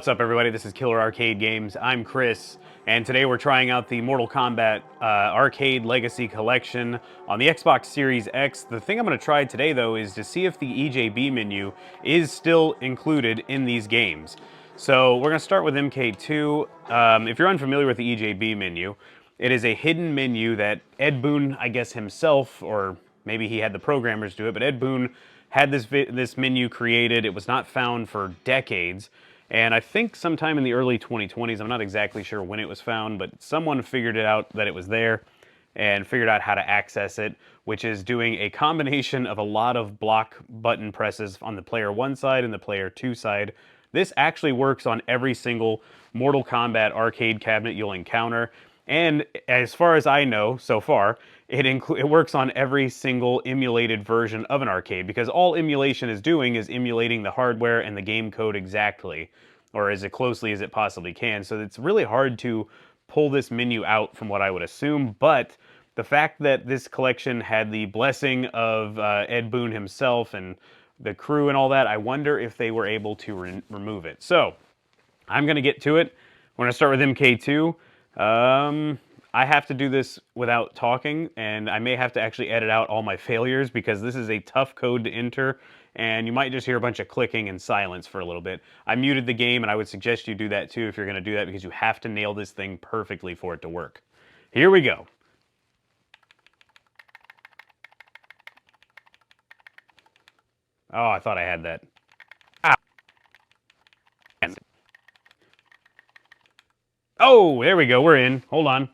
What's up, everybody? This is Killer Arcade Games. I'm Chris, and today we're trying out the Mortal Kombat Arcade Legacy Collection on the Xbox Series X. The thing I'm going to try today, though, is to see if the EJB menu is still included in these games. So we're going to start with MK2. If you're unfamiliar with the EJB menu, it is a hidden menu that Ed Boon, I guess himself, or maybe he had the programmers do it, but Ed Boon had this menu created. It was not found for decades. And I think sometime in the early 2020s, I'm not exactly sure when it was found, but someone figured it out that it was there and figured out how to access it, which is doing a combination of a lot of block button presses on the player 1 side and the player 2 side. This actually works on every single Mortal Kombat arcade cabinet you'll encounter. And as far as I know so far, it works on every single emulated version of an arcade, because all emulation is doing is emulating the hardware and the game code exactly, or as closely as it possibly can. So it's really hard to pull this menu out from what I would assume, but the fact that this collection had the blessing of Ed Boon himself and the crew and all that, I wonder if they were able to remove it. So I'm going to get to it. We're going to start with MK2. I have to do this without talking, and I may have to actually edit out all my failures because this is a tough code to enter, and you might just hear a bunch of clicking and silence for a little bit. I muted the game, and I would suggest you do that too if you're going to do that, because you have to nail this thing perfectly for it to work. Here we go. Oh, I thought I had that. Ah. Oh, there we go. We're in. Hold on.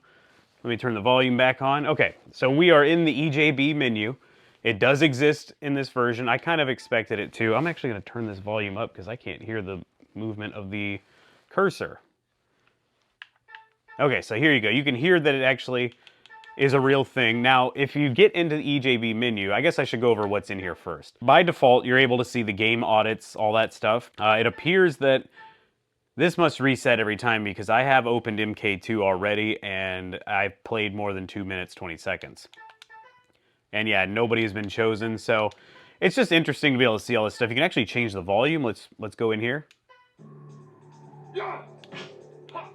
Let me turn the volume back on. Okay, so we are in the EJB menu. It does exist in this version. I kind of expected it to. I'm actually going to turn this volume up because I can't hear the movement of the cursor. Okay, so here you go. You can hear that it actually is a real thing. Now, if you get into the EJB menu, I guess I should go over what's in here first. By default, you're able to see the game audits, all that stuff. It appears that this must reset every time because I have opened MK2 already and I've played more than 2 minutes, 20 seconds. And yeah, nobody has been chosen, so it's just interesting to be able to see all this stuff. You can actually change the volume. Let's go in here.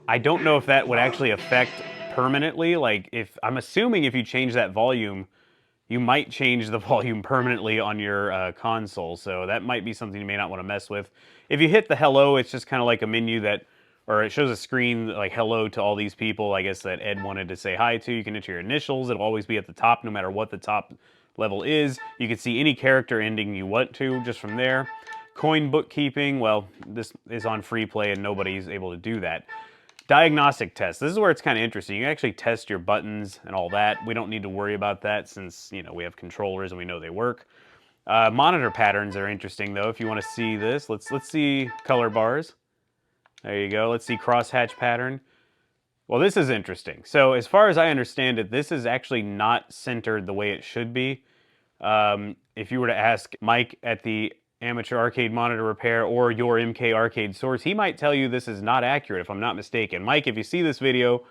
I don't know if that would actually affect permanently. Like, I'm assuming if you change that volume, you might change the volume permanently on your console, so that might be something you may not want to mess with. If you hit the hello, it's just kind of like a menu that, or it shows a screen like hello to all these people, I guess, that Ed wanted to say hi to. You can enter your initials. It'll always be at the top no matter what the top level is. You can see any character ending you want to just from there. Coin bookkeeping, well, this is on free play and nobody's able to do that. Diagnostic test. This is where it's kind of interesting. You can actually test your buttons and all that. We don't need to worry about that since, you know, we have controllers and we know they work. Monitor patterns are interesting, though. If you want to see this, let's see color bars. There you go. Let's see crosshatch pattern. Well, this is interesting. So as far as I understand it, this is actually not centered the way it should be. If you were to ask Mike at the Amateur Arcade Monitor Repair or your MK Arcade source, he might tell you this is not accurate if I'm not mistaken. Mike, if you see this video,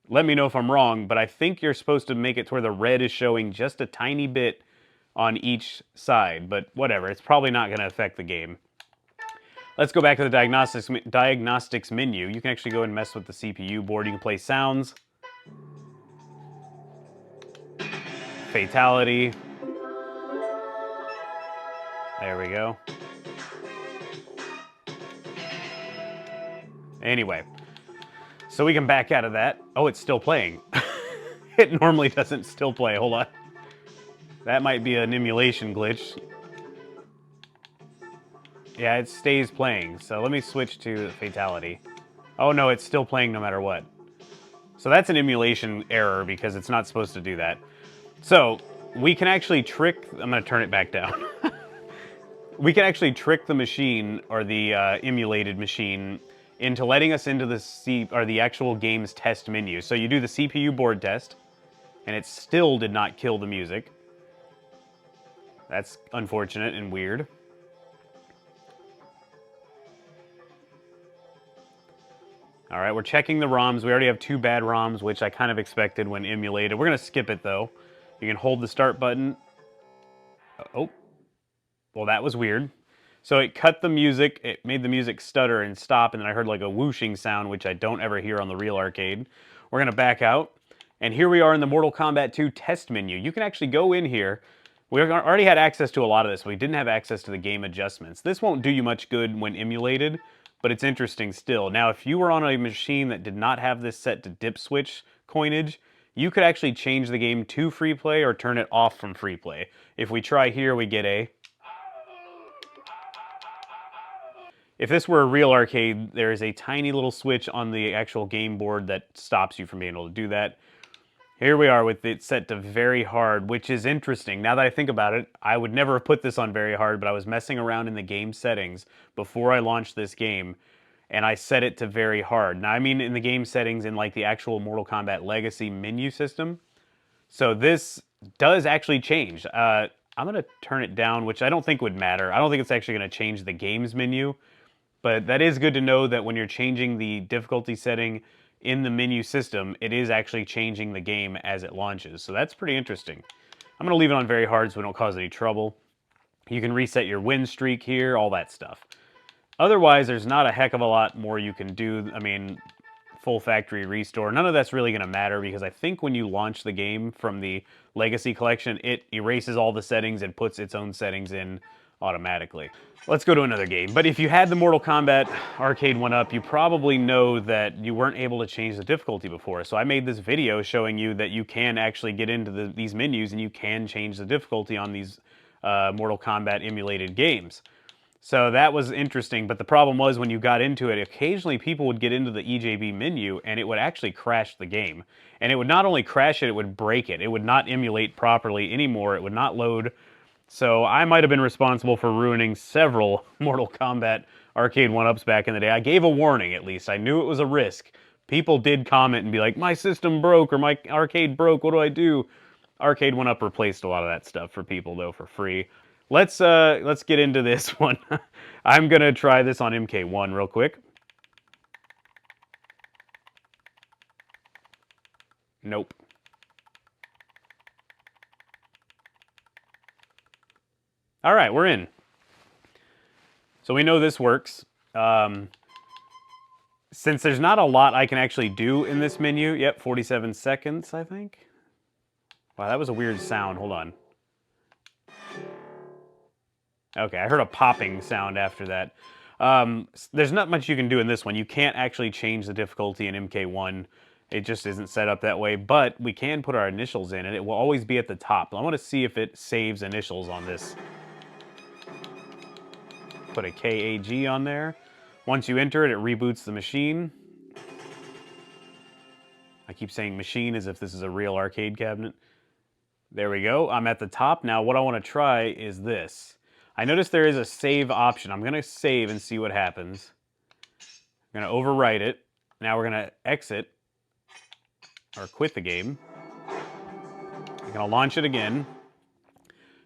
let me know if I'm wrong, but I think you're supposed to make it to where the red is showing just a tiny bit on each side, but whatever, it's probably not going to affect the game. Let's go back to the diagnostics menu. You can actually go and mess with the CPU board. You can play sounds, fatality. There we go. Anyway, so we can back out of that. Oh, it's still playing. It normally doesn't still play. Hold on. That might be an emulation glitch. Yeah, it stays playing. So let me switch to fatality. Oh no, it's still playing no matter what. So that's an emulation error because it's not supposed to do that. So we can actually trick... I'm going to turn it back down. We can actually trick the machine, or the emulated machine, into letting us into the actual game's test menu. So you do the CPU board test, and it still did not kill the music. That's unfortunate and weird. All right, we're checking the ROMs. We already have 2 bad ROMs, which I kind of expected when emulated. We're going to skip it, though. You can hold the start button. Oh. Well, that was weird. So it cut the music, it made the music stutter and stop, and then I heard like a whooshing sound, which I don't ever hear on the real arcade. We're gonna back out, and here we are in the Mortal Kombat 2 test menu. You can actually go in here. We already had access to a lot of this. We didn't have access to the game adjustments. This won't do you much good when emulated, but it's interesting still. Now, if you were on a machine that did not have this set to dip switch coinage, you could actually change the game to free play or turn it off from free play. If we try here, we get a... If this were a real arcade, there is a tiny little switch on the actual game board that stops you from being able to do that. Here we are with it set to very hard, which is interesting. Now that I think about it, I would never have put this on very hard, but I was messing around in the game settings before I launched this game, and I set it to very hard. Now, I mean in the game settings in like the actual Mortal Kombat Legacy menu system. So this does actually change. I'm going to turn it down, which I don't think would matter. I don't think it's actually going to change the game's menu. But that is good to know that when you're changing the difficulty setting in the menu system, it is actually changing the game as it launches. So that's pretty interesting. I'm going to leave it on very hard so we don't cause any trouble. You can reset your win streak here, all that stuff. Otherwise, there's not a heck of a lot more you can do. I mean, full factory restore. None of that's really going to matter because I think when you launch the game from the Legacy Collection, it erases all the settings and puts its own settings in automatically. Let's go to another game. But if you had the Mortal Kombat arcade one up, you probably know that you weren't able to change the difficulty before. So I made this video showing you that you can actually get into these menus and you can change the difficulty on these Mortal Kombat emulated games. So that was interesting, but the problem was when you got into it, occasionally people would get into the EJB menu and it would actually crash the game. And it would not only crash it, it would break it. It would not emulate properly anymore. It would not load. So I might have been responsible for ruining several Mortal Kombat arcade 1-ups back in the day. I gave a warning at least. I knew it was a risk. People did comment and be like, my system broke or my arcade broke, what do I do? Arcade 1-up replaced a lot of that stuff for people though for free. Let's get into this one. I'm gonna try this on MK1 real quick. Nope. All right, we're in. So we know this works. Since there's not a lot I can actually do in this menu, yep, 47 seconds, I think. Wow, that was a weird sound, hold on. Okay, I heard a popping sound after that. There's not much you can do in this one. You can't actually change the difficulty in MK1. It just isn't set up that way, but we can put our initials in, and it will always be at the top. I want to see if it saves initials on this. Put a KAG on there. Once you enter it, it reboots the machine. I keep saying machine as if this is a real arcade cabinet. There we go. I'm at the top. Now what I want to try is this. I noticed there is a save option. I'm going to save and see what happens. I'm going to overwrite it. Now we're going to exit or quit the game. I'm going to launch it again.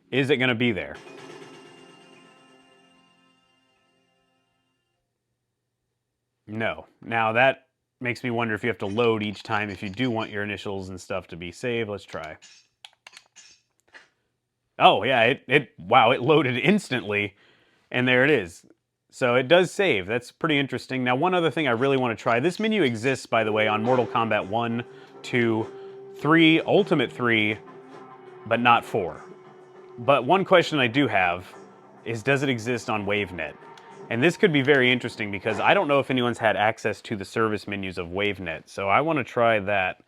Is it going to be there? No. Now that makes me wonder if you have to load each time if you do want your initials and stuff to be saved. Let's try. Oh yeah, wow, it loaded instantly, and there it is. So it does save. That's pretty interesting. Now one other thing I really want to try. This menu exists, by the way, on Mortal Kombat 1, 2, 3, Ultimate 3, but not 4. But one question I do have is, does it exist on WaveNet? And this could be very interesting because I don't know if anyone's had access to the service menus of WaveNet. So I want to try that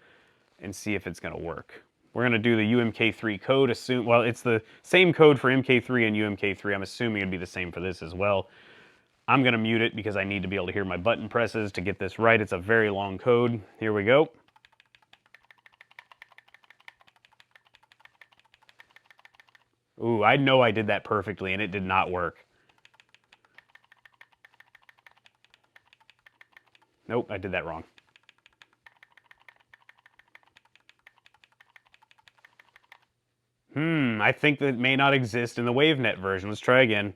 and see if it's going to work. We're going to do the UMK3 code. Well, it's the same code for MK3 and UMK3. I'm assuming it'd be the same for this as well. I'm going to mute it because I need to be able to hear my button presses to get this right. It's a very long code. Here we go. Ooh, I know I did that perfectly and it did not work. Nope, I did that wrong. I think that may not exist in the WaveNet version. Let's try again.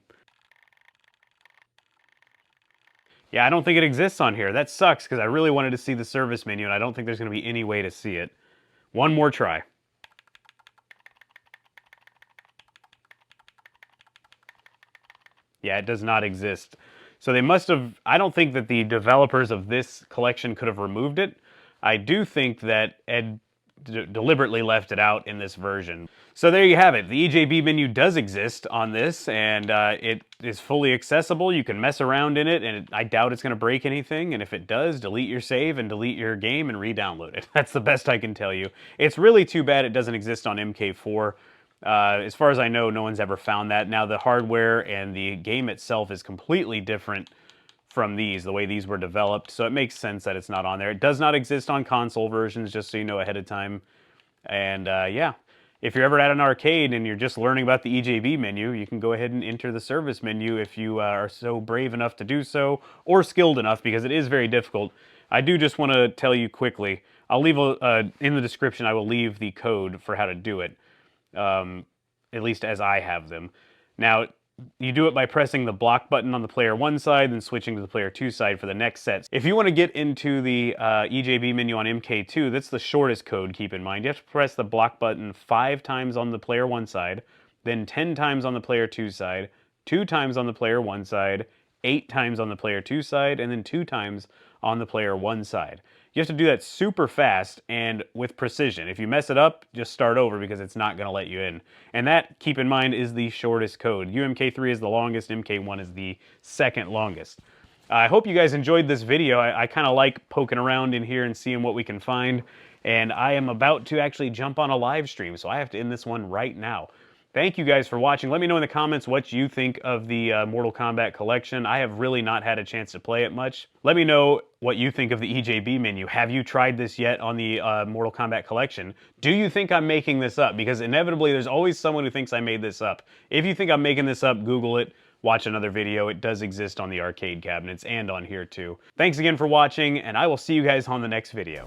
Yeah, I don't think it exists on here. That sucks because I really wanted to see the service menu and I don't think there's going to be any way to see it. One more try. Yeah, it does not exist. So they must have, I don't think that the developers of this collection could have removed it. I do think that Ed deliberately left it out in this version. So there you have it. The EJB menu does exist on this, and it is fully accessible. You can mess around in it, and I doubt it's going to break anything. And if it does, delete your save and delete your game and re-download it. That's the best I can tell you. It's really too bad it doesn't exist on MK4. As far as I know, no one's ever found that. Now, the hardware and the game itself is completely different from these, the way these were developed, so it makes sense that it's not on there. It does not exist on console versions, just so you know ahead of time. And yeah, if you're ever at an arcade and you're just learning about the EJB menu, you can go ahead and enter the service menu if you are so brave enough to do so, or skilled enough, because it is very difficult. I do just want to tell you quickly, I'll leave in the description, I will leave the code for how to do it, at least as I have them. Now, you do it by pressing the block button on the player 1 side and switching to the player 2 side for the next set. If you want to get into the EJB menu on MK2, that's the shortest code, keep in mind. You have to press the block button 5 times on the player 1 side, then 10 times on the player 2 side, 2 times on the player 1 side, 8 times on the player 2 side, and then 2 times on the player 1 side. You have to do that super fast and with precision. If you mess it up, just start over because it's not going to let you in. And that, keep in mind, is the shortest code. UMK3 is the longest, MK1 is the second longest. I hope you guys enjoyed this video. I kind of like poking around in here and seeing what we can find. And I am about to actually jump on a live stream, so I have to end this one right now. Thank you guys for watching. Let me know in the comments what you think of the Mortal Kombat collection. I have really not had a chance to play it much. Let me know what you think of the EJB menu. Have you tried this yet on the Mortal Kombat collection? Do you think I'm making this up? Because inevitably there's always someone who thinks I made this up. If you think I'm making this up, Google it. Watch another video. It does exist on the arcade cabinets and on here too. Thanks again for watching, and I will see you guys on the next video.